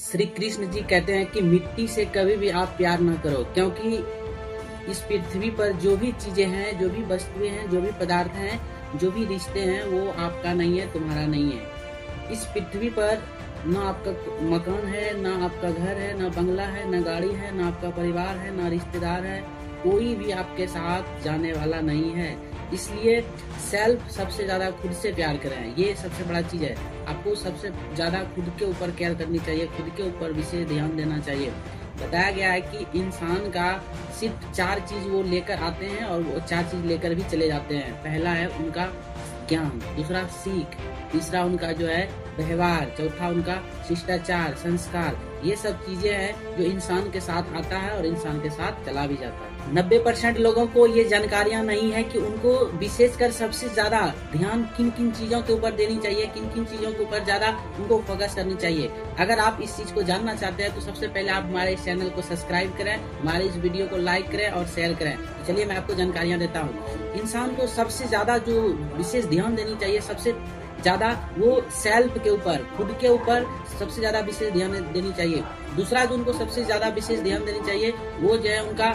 श्री कृष्ण जी कहते हैं कि मिट्टी से कभी भी आप प्यार ना करो, क्योंकि इस पृथ्वी पर जो भी चीजें हैं, जो भी वस्तुएं हैं, जो भी पदार्थ हैं, जो भी रिश्ते हैं, वो आपका नहीं है, तुम्हारा नहीं है। इस पृथ्वी पर ना आपका मकान है, ना आपका घर है, ना बंगला है, ना गाड़ी है, ना आपका परिवार है, ना रिश्तेदार है, कोई भी आपके साथ जाने वाला नहीं है। इसलिए सेल्फ सबसे ज्यादा खुद से प्यार करें, ये सबसे बड़ा चीज है। आपको सबसे ज्यादा खुद के ऊपर केयर करनी चाहिए, खुद के ऊपर विशेष ध्यान देना चाहिए। बताया गया है कि इंसान का सिर्फ 4 चीज वो लेकर आते हैं और वो 4 चीज लेकर भी चले जाते हैं। पहला है उनका ज्ञान, दूसरा सीख, तीसरा उनका जो है व्यवहार, चौथा उनका शिष्टाचार, संस्कार। ये सब चीजें हैं जो इंसान के साथ आता है और इंसान के साथ चला भी जाता है। 90% लोगों को ये जानकारियां नहीं है कि उनको विशेषकर सबसे ज्यादा ध्यान किन किन चीजों के ऊपर देनी चाहिए, किन किन चीजों के ऊपर ज्यादा उनको फोकस करनी चाहिए। अगर आप इस चीज को जानना चाहते हैं तो सबसे पहले आप हमारे इस चैनल को सब्सक्राइब करें, हमारे इस वीडियो को लाइक करें और शेयर करें। तो चलिए मैं आपको जानकारियां देता हूँ। इंसान को सबसे ज्यादा जो विशेष ध्यान देनी चाहिए, सबसे ज्यादा वो सेल्फ के ऊपर, खुद के ऊपर सबसे ज्यादा विशेष ध्यान देनी चाहिए। दूसरा जो उनको सबसे ज्यादा विशेष ध्यान देनी चाहिए वो जो है उनका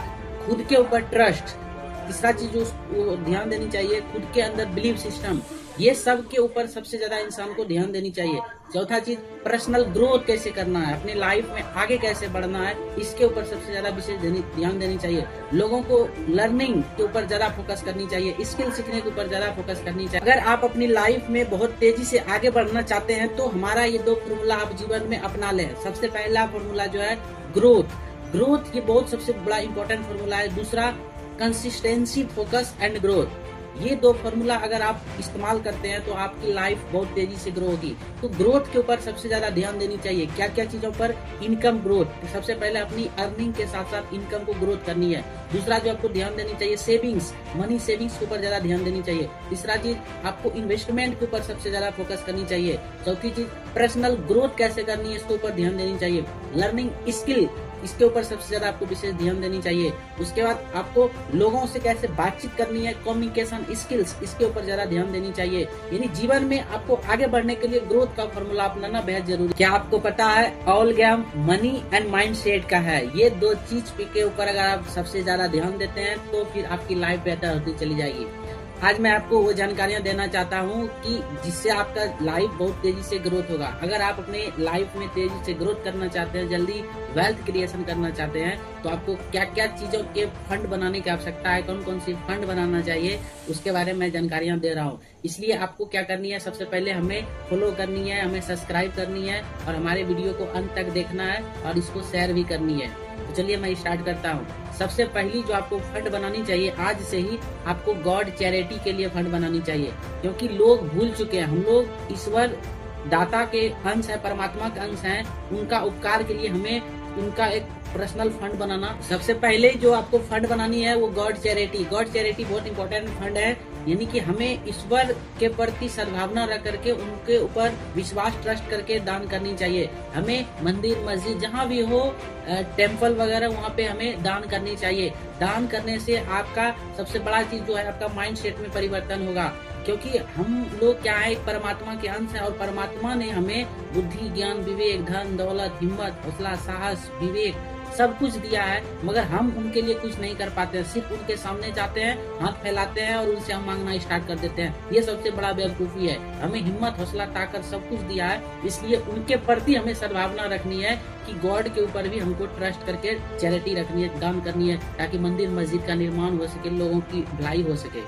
खुद के ऊपर ट्रस्ट। तीसरा चीज जो ध्यान देनी चाहिए खुद के अंदर बिलीफ सिस्टम। ये सब के ऊपर सबसे ज्यादा इंसान को ध्यान देनी चाहिए। चौथा चीज पर्सनल ग्रोथ कैसे करना है, अपनी लाइफ में आगे कैसे बढ़ना है, इसके ऊपर सबसे ज्यादा विशेष ध्यान देनी चाहिए। लोगों को लर्निंग के ऊपर ज्यादा फोकस करनी चाहिए, स्किल सीखने के ऊपर ज्यादा फोकस करनी चाहिए। अगर आप अपनी लाइफ में बहुत तेजी से आगे बढ़ना चाहते हैं तो हमारा ये 2 फॉर्मूला आप जीवन में अपना लें। सबसे पहला फॉर्मूला जो है ग्रोथ, ये बहुत सबसे बड़ा इंपॉर्टेंट फॉर्मूला है। दूसरा कंसिस्टेंसी, फोकस एंड ग्रोथ। ये 2 फॉर्मूला अगर आप इस्तेमाल करते हैं तो आपकी लाइफ बहुत तेजी से ग्रो होगी। तो ग्रोथ के ऊपर सबसे ज्यादा ध्यान देनी चाहिए। क्या क्या चीजों पर? इनकम ग्रोथ, तो सबसे पहले अपनी अर्निंग के साथ साथ इनकम को ग्रोथ करनी है। दूसरा जो आपको ध्यान देनी चाहिए सेविंग्स, मनी सेविंग्स के ऊपर ज्यादा ध्यान देनी चाहिए। तीसरा चीज आपको इन्वेस्टमेंट के ऊपर सबसे ज्यादा फोकस करनी चाहिए। चौथी चीज पर्सनल ग्रोथ कैसे करनी है, इसके ऊपर ध्यान देनी चाहिए। लर्निंग स्किल, इसके ऊपर सबसे ज्यादा आपको विशेष ध्यान देनी चाहिए। उसके बाद आपको लोगों से कैसे बातचीत करनी है, कम्युनिकेशन स्किल्स, इसके ऊपर ज्यादा ध्यान देनी चाहिए। यानी जीवन में आपको आगे बढ़ने के लिए ग्रोथ का फॉर्मूला अपनाना बेहद जरूरी। क्या आपको पता है all game money and mindset का है। ये 2 चीज के ऊपर अगर आप सबसे ज्यादा ध्यान देते हैं तो फिर आपकी लाइफ बेहतर होती चली जाएगी। आज मैं आपको वो जानकारियां देना चाहता हूँ कि जिससे आपका लाइफ बहुत तेजी से ग्रोथ होगा। अगर आप अपने लाइफ में तेजी से ग्रोथ करना चाहते हैं, जल्दी वेल्थ क्रिएशन करना चाहते हैं, तो आपको क्या क्या चीजों के फंड बनाने की आवश्यकता है, कौन कौन सी फंड बनाना चाहिए, उसके बारे में जानकारियां दे रहा हूँ। इसलिए आपको क्या करनी है, सबसे पहले हमें फॉलो करनी है, हमें सब्सक्राइब करनी है और हमारे वीडियो को अंत तक देखना है और इसको शेयर भी करनी है। तो चलिए मैं स्टार्ट करता हूँ। सबसे पहली जो आपको फंड बनानी चाहिए, आज से ही आपको गॉड चैरिटी के लिए फंड बनानी चाहिए। क्योंकि लोग भूल चुके हैं, हम लोग ईश्वर दाता के अंश है, परमात्मा के अंश हैं। उनका उपकार के लिए हमें उनका एक पर्सनल फंड बनाना। सबसे पहले जो आपको फंड बनानी है वो गॉड चैरिटी बहुत इंपॉर्टेंट फंड है। यानी कि हमें ईश्वर के प्रति सद्भावना रख करके उनके ऊपर विश्वास, ट्रस्ट करके दान करनी चाहिए। हमें मंदिर, मस्जिद, जहाँ भी हो, टेम्पल वगैरह, वहाँ पे हमें दान करनी चाहिए। दान करने से आपका सबसे बड़ा चीज जो है आपका माइंड सेट में परिवर्तन होगा। क्योंकि हम लोग क्या है, परमात्मा के अंश है और परमात्मा ने हमें बुद्धि, ज्ञान, विवेक, धन, दौलत, हिम्मत, हौसला, साहस, विवेक सब कुछ दिया है, मगर हम उनके लिए कुछ नहीं कर पाते हैं। सिर्फ उनके सामने जाते हैं, हाथ फैलाते हैं और उनसे हम मांगना स्टार्ट कर देते हैं। ये सबसे बड़ा बेवकूफी है। हमें हिम्मत, हौसला, ताकत सब कुछ दिया है, इसलिए उनके प्रति हमें सद्भावना रखनी है कि गॉड के ऊपर भी हमको ट्रस्ट करके चैरिटी रखनी है, दान करनी है, ताकि मंदिर, मस्जिद का निर्माण हो सके, लोगों की भलाई हो सके।